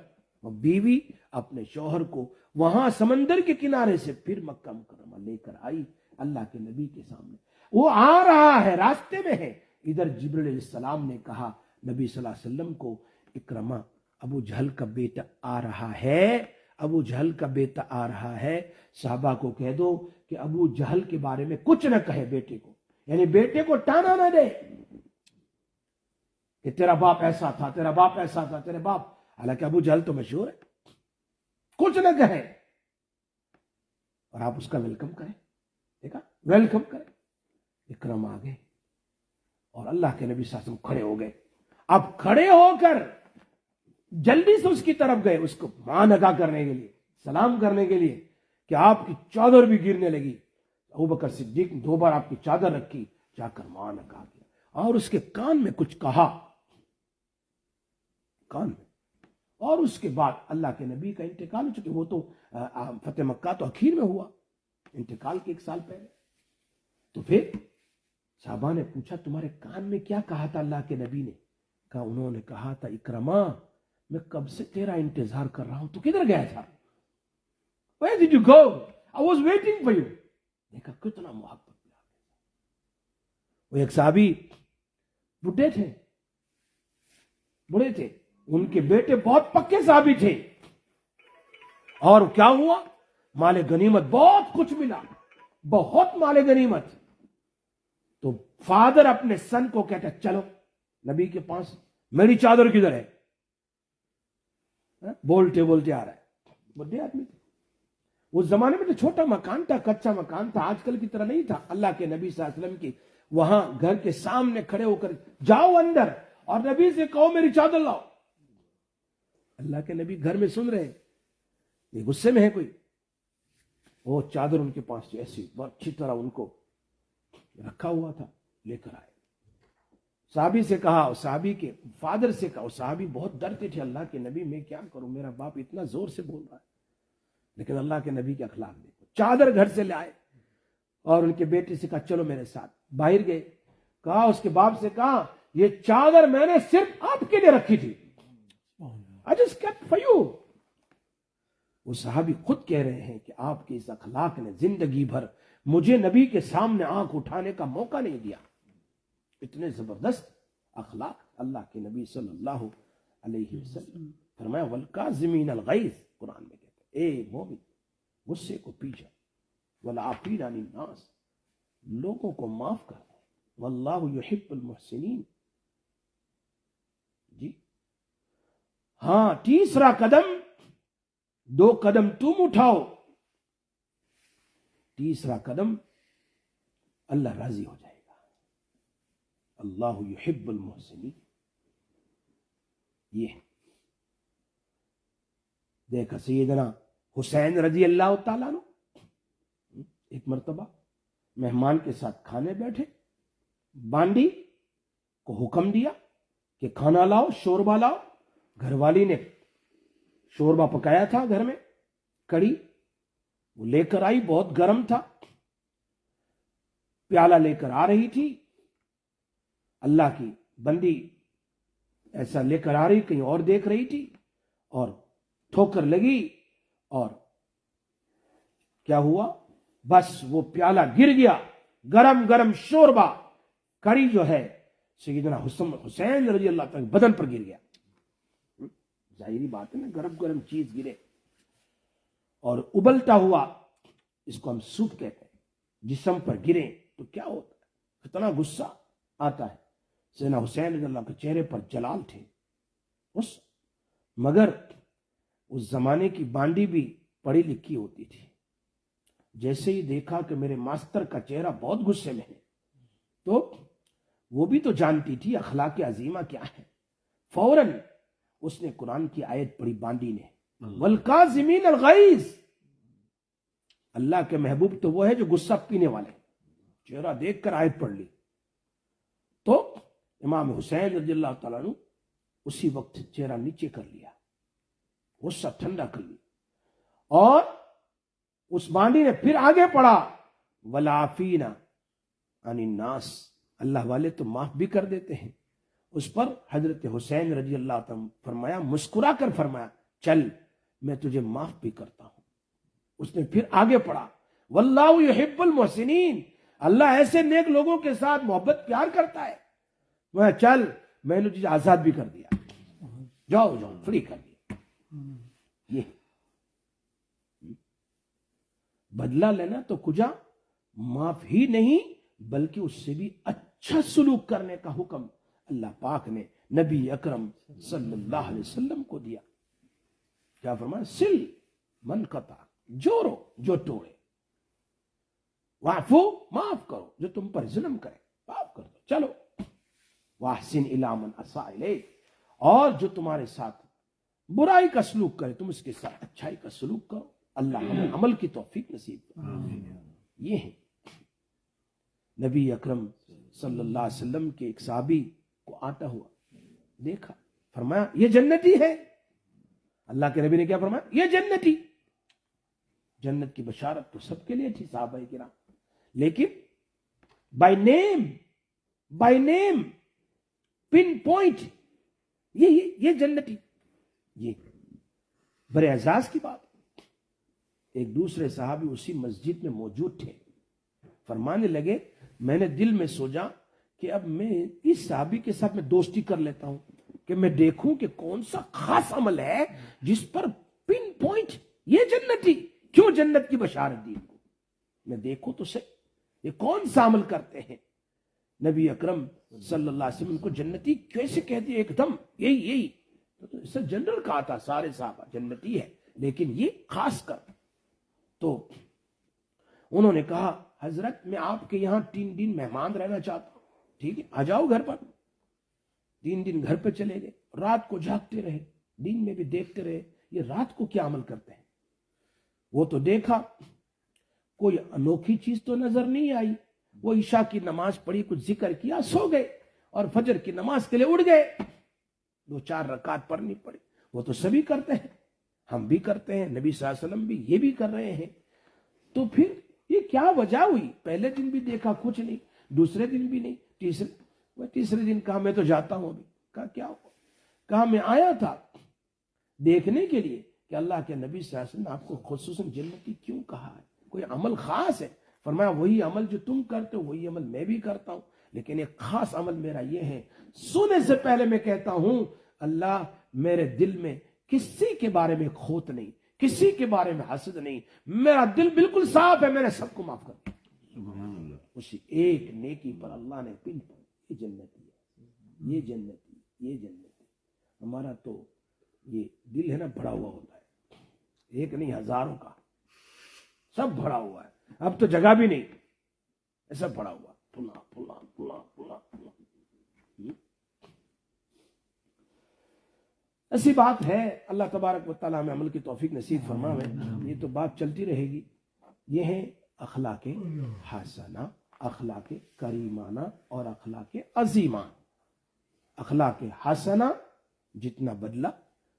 اور بیوی اپنے شوہر کو وہاں سمندر کے کنارے سے پھر مکہ مکرمہ لے کر آئی اللہ کے نبی کے سامنے. وہ آ رہا ہے, راستے میں ہے, ادھر جبریل علیہ السلام نے کہا نبی صلی اللہ علیہ وسلم کو، اکرما ابو جہل کا بیٹا آ رہا ہے، ابو جہل کا بیٹا آ رہا ہے، صحابہ کو کہہ دو کہ ابو جہل کے بارے میں کچھ نہ کہے بیٹے کو، یعنی بیٹے کو ٹانا نہ دے کہ تیرا باپ ایسا تھا، تیرا باپ ایسا تھا، تیرے باپ، حالانکہ ابو جہل تو مشہور ہے، کچھ نہ کہے اور آپ اس کا ویلکم کریں، دیکھا ویلکم کریں۔ اکرم آ گئے اور اللہ کے نبی صلی اللہ علیہ وسلم کھڑے ہو گئے، اب کھڑے ہو کر جلدی سے اس کی طرف گئے، اس کو مان ادا کرنے کے لیے، سلام کرنے کے لیے کہ آپ کی چادر بھی گرنے لگی، ابوبکر صدیق نے 2 بار آپ کی چادر رکھی، جا کر مان ادا کیا اور اس کے کان میں کچھ کہا، کان میں، اور اس کے بعد اللہ کے نبی کا انتقال ہو چکے، وہ تو فتح مکہ تو اخیر میں ہوا، انتقال کے 1 سال پہلے۔ تو پھر صحابہ نے پوچھا تمہارے کان میں کیا کہا تھا اللہ کے نبی نے؟ کہا انہوں نے کہا تھا اکرما میں کب سے تیرا انتظار کر رہا ہوں، تو کدھر گیا تھا؟ Where did you go? I was waiting for you. دیکھا کتنا محبت، وہ ایک صحابی بڈھے تھے، بڑے تھے، ان کے بیٹے بہت پکے صحابی تھے، اور کیا ہوا؟ مال غنیمت بہت کچھ ملا، بہت مال غنیمت۔ تو فادر اپنے سن کو کہتا چلو نبی کے پاس، میری چادر کدھر ہے؟ بولتے بولتے آ رہا ہے، بڑے آدمی تھے، اس زمانے میں تو چھوٹا مکان تھا، کچا مکان تھا، آج کل کی طرح نہیں تھا۔ اللہ کے نبی صلی اللہ علیہ وسلم کی وہاں گھر کے سامنے کھڑے ہو کر جاؤ اندر اور نبی سے کہو میری چادر لاؤ۔ اللہ کے نبی گھر میں سن رہے، یہ غصے میں ہے کوئی، وہ چادر ان کے پاس ایسی بہت اچھی طرح ان کو رکھا ہوا تھا، لے کر آئے، صحابی سے کہا، صحابی کے فادر سے کہا، صحابی بہت ڈرتے تھے، اللہ کے نبی میں کیا کروں، میرا باپ اتنا زور سے بول رہا ہے، لیکن اللہ کے نبی کے اخلاق دیکھو، چادر گھر سے لے آئے اور ان کے بیٹے سے کہا چلو میرے ساتھ، باہر گئے، کہا اس کے باپ سے کہا یہ چادر میں نے صرف آپ کے لیے رکھی تھی، I just kept for you۔ وہ صحابی خود کہہ رہے ہیں کہ آپ کے اس اخلاق نے زندگی بھر مجھے نبی کے سامنے آنکھ اٹھانے کا موقع نہیں دیا، اتنے زبردست اخلاق اللہ کے نبی صلی اللہ علیہ وسلم۔ فرمایا والکاظمین الغیظ، قرآن میں کہتے ہیں اے مومن غصے کو پی جا، والعافین عن الناس، لوگوں کو معاف کر، واللہ یحب المحسنین۔ جی ہاں، تیسرا قدم، 2 قدم تم اٹھاؤ، تیسرا قدم اللہ راضی ہو جائے گا، اللہ یحب المحسنین۔ یہ دیکھا سیدنا حسین رضی اللہ تعالیٰ عنہ ایک مرتبہ مہمان کے ساتھ کھانے بیٹھے، بانڈی کو حکم دیا کہ کھانا لاؤ، شوربہ لاؤ، گھر والی نے شوربہ پکایا تھا گھر میں، کڑی وہ لے کر آئی، بہت گرم تھا، پیالہ لے کر آ رہی تھی، اللہ کی بندی ایسا لے کر آ رہی، کہیں اور دیکھ رہی تھی، اور ٹھوکر لگی، اور کیا ہوا؟ بس وہ پیالہ گر گیا، گرم گرم شوربہ، کڑی جو ہے سیدنا حسین رضی اللہ تعالیٰ بدن پر گر گیا۔ ظاہری بات ہے نا، گرم گرم چیز گرے اور ابلتا ہوا، اس کو ہم سوپ کہتے ہیں، جسم پر گرے تو کیا ہوتا ہے، کتنا غصہ آتا ہے۔ سیدنا حسین رضی اللہ کے چہرے پر جلال تھے، مگر اس زمانے کی بانڈی بھی پڑھی لکھی ہوتی تھی، جیسے ہی دیکھا کہ میرے ماسٹر کا چہرہ بہت غصے میں ہے، تو وہ بھی تو جانتی تھی اخلاق عظیمہ کیا ہے، فوراً اس نے قرآن کی آیت پڑھی بانڈی نے، والکاظمین الغیظ، اللہ کے محبوب تو وہ ہے جو غصہ پینے والے، چہرہ دیکھ کر آیت پڑھ لی، تو امام حسین رضی اللہ تعالیٰ عنہ اسی وقت چہرہ نیچے کر لیا، غصہ ٹھنڈا کر لیا، اور اس بانڈی نے پھر آگے پڑھا والعافین عن الناس، اللہ والے تو معاف بھی کر دیتے ہیں۔ اس پر حضرت حسین رضی اللہ تعالیٰ فرمایا، مسکرا کر فرمایا چل میں تجھے معاف بھی کرتا ہوں۔ اس نے پھر آگے پڑھا واللہ یحب المحسنین، اللہ ایسے نیک لوگوں کے ساتھ محبت پیار کرتا ہے۔ میں چل میں نے تجھے آزاد بھی کر دیا, جاؤ جاؤ فری کر دیا. یہ بدلہ لینا تو کجا معاف ہی نہیں بلکہ اس سے بھی اچھا سلوک کرنے کا حکم اللہ پاک نے نبی اکرم صلی اللہ علیہ وسلم کو دیا. کیا فرمایا؟ سل من قطع, جوڑو جو توڑے, واعفو معاف کرو جو تم پر ظلم کرے معاف کر دو. چلو واحسن الی من اساء الیک, اور جو تمہارے ساتھ برائی کا سلوک کرے تم اس کے ساتھ اچھائی کا سلوک کرو. اللہ ہمیں عمل کی توفیق نصیب کرے. یہ ہے نبی اکرم صلی اللہ علیہ وسلم کے ایک صحابی کو آتا ہوا دیکھا, فرمایا یہ جنتی ہے. اللہ کے نبی نے کیا فرمایا؟ یہ جنتی. جنت کی بشارت تو سب کے لیے تھی صحابہ کرام, لیکن بائی نیم پن پوائنٹ یہ جنتی. یہ بڑے اعزاز کی بات. ایک دوسرے صحابی اسی مسجد میں موجود تھے, فرمانے لگے میں نے دل میں سوچا کہ اب میں اس صحابی کے ساتھ میں دوستی کر لیتا ہوں کہ میں دیکھوں کہ کون سا خاص عمل ہے جس پر پن پوائنٹ یہ جنتی کیوں جنت کی بشارت دی. میں دیکھوں تو صحیح یہ کون سا عمل کرتے ہیں. نبی اکرم صلی اللہ علیہ وسلم کو جنتی کیسے کہتے ہیں؟ ایک دم یہی تو اس سے جنرل کہا تھا, سارے صحابہ جنتی ہے, لیکن یہ خاص کر. تو انہوں نے کہا حضرت میں آپ کے یہاں 3 دن مہمان رہنا چاہتا ہوں. ٹھیک ہے آ جاؤ گھر پر. 3 دن گھر پہ چلے گئے, رات کو جاگتے رہے, دن میں بھی دیکھتے رہے یہ رات کو کیا عمل کرتے ہیں. وہ تو دیکھا کوئی انوکھی چیز تو نظر نہیں آئی. وہ عشاء کی نماز پڑھی, کچھ ذکر کیا, سو گئے, اور فجر کی نماز کے لیے اٹھ گئے. 2-4 رکعت پڑھنی پڑی. وہ تو سبھی کرتے ہیں, ہم بھی کرتے ہیں, نبی صلی اللہ علیہ وسلم بھی یہ بھی کر رہے ہیں. تو پھر یہ کیا وجہ ہوئی؟ پہلے دن بھی دیکھا کچھ نہیں, دوسرے دن بھی نہیں, تیسرے دن کہا میں تو جاتا ہوں. ابھی کہا کیا ہوا؟ کہا میں آیا تھا دیکھنے کے لیے کہ اللہ کے نبی صلی اللہ علیہ وسلم نے آپ کو خصوصاً جنتی کیوں کہا ہے, کوئی عمل خاص ہے؟ فرمایا وہی عمل جو تم کرتے ہو وہی عمل میں بھی کرتا ہوں, لیکن ایک خاص عمل میرا یہ ہے, سونے سے پہلے میں کہتا ہوں اللہ میرے دل میں کسی کے بارے میں کھوٹ نہیں, کسی کے بارے میں حسد نہیں, میرا دل بالکل صاف ہے, میں نے سب کو معاف کر دیا. اسی ایک نیکی پر اللہ نے پن یہ جنتی ہے, یہ جنتی, یہ جنتی. ہمارا تو یہ دل ہے نا بھرا ہوا ہوتا ہے, ایک نہیں ہزاروں کا, سب بھرا ہوا ہے. اب تو جگہ بھی نہیں, ایسا بھرا ہوا پلا پلا پلا پلا پلا. ایسی بات ہے. اللہ تبارک و تعالیٰ ہمیں عمل کی توفیق نصیب فرمائے. یہ تو بات چلتی رہے گی. یہ ہے اخلاق حسنہ, اخلاق کریمانہ اور اخلاق عظیمہ. اخلاق حسنہ جتنا بدلا,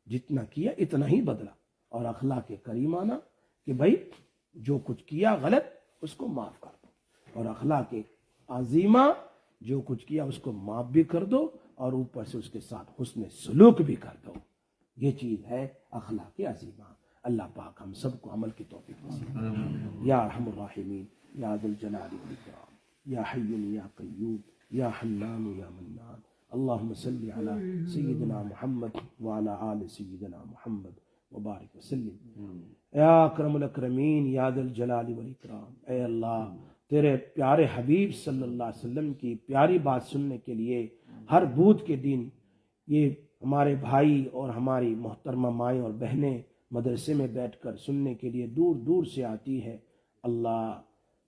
جتنا کیا اتنا ہی بدلا, اور اخلاق کریمانہ کہ بھائی جو کچھ کیا غلط اس کو معاف کر دو, اور اخلاق عظیمہ جو کچھ کیا اس کو معاف بھی کر دو اور اوپر سے اس کے ساتھ حسن سلوک بھی کر دو. یہ چیز ہے اخلاق عظیمہ. اللہ پاک ہم سب کو عمل کی توفیق نصیب. یا ارحم الراحمین, یا ذو الجلال والاکرام, یا حی یا قیوم, یا حنان یا منان. اللہم صلی علی سیدنا محمد وعلی آل سیدنا محمد وبارک وسلم. یا اکرم الاکرمین, یا ذو الجلال والاکرام. اے اللہ تیرے پیارے حبیب صلی اللہ علیہ وسلم کی پیاری بات سننے کے لیے ہر بدھ کے دن یہ ہمارے بھائی اور ہماری محترمہ مائیں اور بہنیں مدرسے میں بیٹھ کر سننے کے لیے دور دور سے آتی ہے. اللہ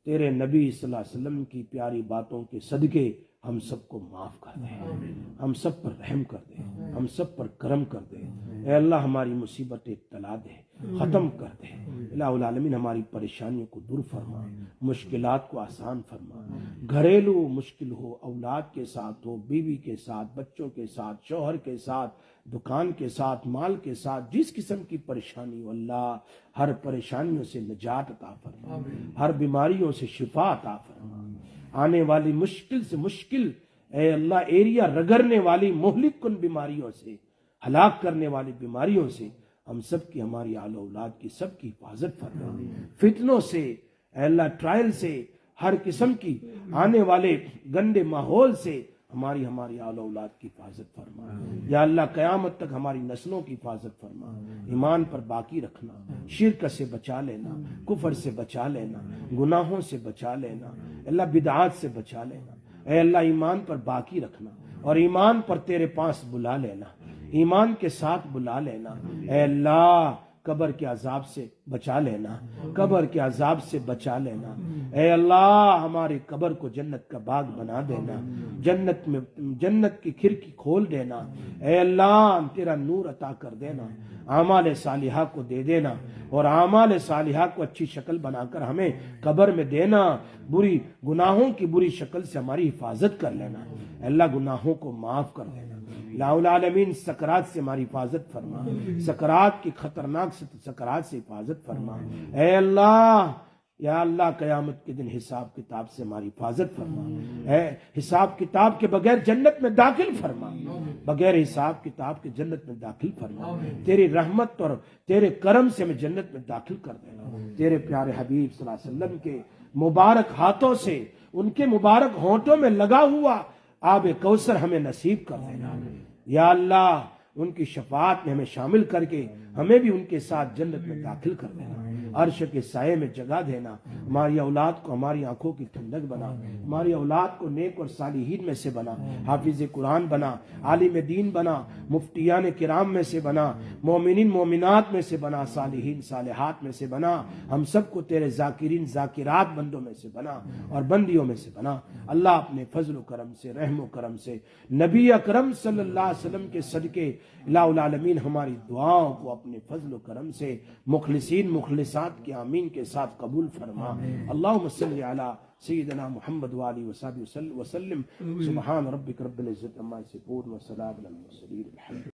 تیرے نبی صلی اللہ علیہ وسلم کی پیاری باتوں کے صدقے ہم سب کو معاف کر دے, ہم سب پر رحم کر دے, ہم سب پر کرم کر دے. اے اللہ ہماری مصیبتیں ٹلا دے, ختم کر دے. الہ العالمین ہماری پریشانیوں کو دور فرما, مشکلات کو آسان فرما. گھریلو مشکل ہو, اولاد کے ساتھ ہو, بیوی کے ساتھ, بچوں کے ساتھ, شوہر کے ساتھ, دکان کے ساتھ, مال کے ساتھ, جس قسم کی پریشانی ہو اللہ ہر پریشانیوں سے نجات عطا فرما, ہر بیماریوں سے شفا عطا فرما. آنے والی مشکل سے مشکل اے اللہ ایریا رگڑنے والی مہلک کن بیماریوں سے, ہلاک کرنے والی بیماریوں سے ہم سب کی, ہماری آل اولاد کی سب کی حفاظت فرما. فتنوں سے اے اللہ, ٹرائل سے, ہر قسم کی آنے والے گندے ماحول سے ہماری آل اولاد کی حفاظت فرما یا اللہ قیامت تک ہماری نسلوں کی حفاظت فرما، ایمان پر باقی رکھنا، شرک سے بچا لینا، کفر سے بچا لینا، گناہوں سے بچا لینا، اللہ بدعات سے بچا لینا، اے اللہ ایمان پر باقی رکھنا اور ایمان پر تیرے پاس بلا لینا، ایمان کے ساتھ بلا لینا، اے اللہ قبر کے عذاب سے بچا لینا، قبر کے عذاب سے بچا لینا، اے اللہ ہماری قبر کو جنت کا باغ بنا دینا، جنت کی کھڑکی کھول دینا، اے اللہ تیرا نور عطا کر دینا، اعمال صالحہ کو دے دینا اور اعمال صالحہ کو اچھی شکل بنا کر ہمیں قبر میں دینا، بری گناہوں کی بری شکل سے ہماری حفاظت کر لینا، اے اللہ گناہوں کو معاف کر دینا، الہ العالمین سکرات سے ہماری حفاظت فرما، سکرات کی خطرناک سکرات سے حفاظت فرما، اے اللہ یا اللہ قیامت کے دن حساب کتاب سے ہماری حفاظت فرما، اے حساب کتاب کے بغیر جنت میں داخل فرما، بغیر حساب کتاب کے جنت میں داخل فرما، تیری رحمت اور تیرے کرم سے ہمیں جنت میں داخل کر دینا، تیرے پیارے حبیب صلی اللہ علیہ وسلم کے مبارک ہاتھوں سے ان کے مبارک ہونٹوں میں لگا ہوا آب کوثر ہمیں نصیب کر دینا، یا اللہ ان کی شفاعت میں ہمیں شامل کر کے ہمیں بھی ان کے ساتھ جنت میں داخل کر دینا، عرش کے سائے میں جگہ دینا، ہماری اولاد کو ہماری آنکھوں کی ٹھنڈک بنا، ہماری اولاد کو نیک اور صالحین میں سے بنا، حافظ قرآن بنا، عالم دین بنا، مفتیان کرام میں سے بنا، مومنین مومنات میں سے بنا، صالحین صالحات میں سے بنا، ہم سب کو تیرے ذاکرین ذاکرات بندوں میں سے بنا اور بندیوں میں سے بنا، اللہ اپنے فضل و کرم سے رحم و کرم سے نبی اکرم صلی اللہ علیہ وسلم کے صدقے الہ العالمین ہماری دعاؤں کو اپنے فضل و کرم سے مخلصین مخلصات کے آمین کے ساتھ قبول فرما، اللہم صلی علی سیدنا محمد وآلہ وصحبہ وسلم، سبحان ربک رب العزت عما یصفون وسلام علی المرسلین۔